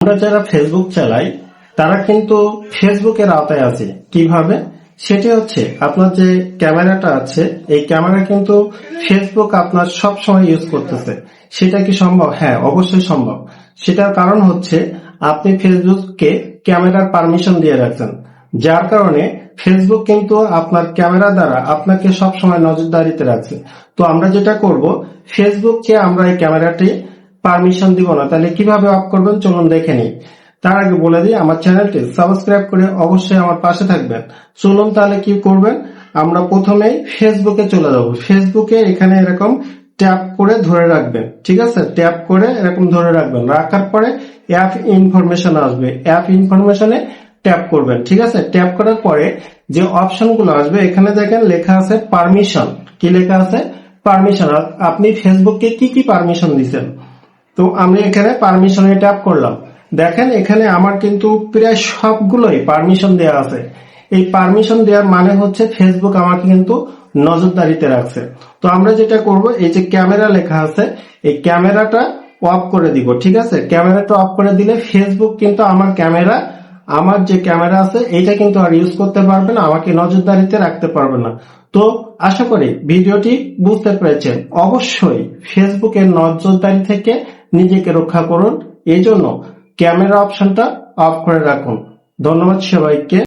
আমরা যারা ফেসবুক চালাই তারা কিন্তু ফেসবুকের আওতায় আছে। কিভাবে? সেটি হচ্ছে আপনার যে ক্যামেরাটা আছে, এই ক্যামেরা কিন্তু ফেসবুক আপনার সব সময় ইউজ করতেছে। সেটা কি সম্ভব? হ্যাঁ, অবশ্যই সম্ভব। সেটার কারণ হচ্ছে আপনি ফেসবুককে ক্যামেরার পারমিশন দিয়ে রাখছেন, যার কারণে ফেসবুক কিন্তু আপনার ক্যামেরা দ্বারা আপনাকে সব সময় নজরদারিতে রাখছে। তো আমরা যেটা করব, ফেসবুককে আমরা এই ক্যামেরাটি পারমিশন দিব না। তাহলে কিভাবে অফ করবেন চলুন দেখে নিই। তার আগে বলে দিই, আমার চ্যানেলটি সাবস্ক্রাইব করে অবশ্যই আমার পাশে থাকবেন। চলুন তাহলে কি করবেন, আমরা প্রথমেই ফেসবুকে চলে যাব। ফেসবুকে এখানে এরকম ট্যাপ করে ধরে রাখবেন, ঠিক আছে? ট্যাপ করে এরকম ধরে রাখবেন, রাখার পরে অ্যাপ ইনফরমেশন আসবে, অ্যাপ ইনফরমেশনে ট্যাপ করবেন, ঠিক আছে? ট্যাপ করার পরে যে অপশনগুলো আসবে এখানে দেখেন লেখা আছে পারমিশন। কি লেখা আছে? পারমিশন। আপনি ফেসবুককে কি কি পারমিশন দিচ্ছেন। তো আমি এখানে পারমিশনে ট্যাপ করলাম। দেখেন এখানে আমার কিন্তু প্রায় সবগুলোই পারমিশন দেওয়া আছে। এই পারমিশন দেওয়ার মানে হচ্ছে ফেসবুক আমাকে কিন্তু নজরদারিতে রাখছে। তো আমরা যেটা করব, এই যে ক্যামেরা লেখা আছে, এই ক্যামেরাটা অফ করে দিব, ঠিক আছে? ক্যামেরাটা অফ করে দিলে ফেসবুক কিন্তু আমার যে ক্যামেরা আছে এইটা কিন্তু আর ইউজ করতে পারবে না, আমাকে নজরদারিতে রাখতে পারবে না। তো আশা করি ভিডিওটি বুঝতে পেরেছেন। অবশ্যই ফেসবুকের নজরদারি থেকে নিজেকে রক্ষা করুন, এই জন্য ক্যামেরা অপশনটা অফ করে রাখুন। ধন্যবাদ সবাইকে।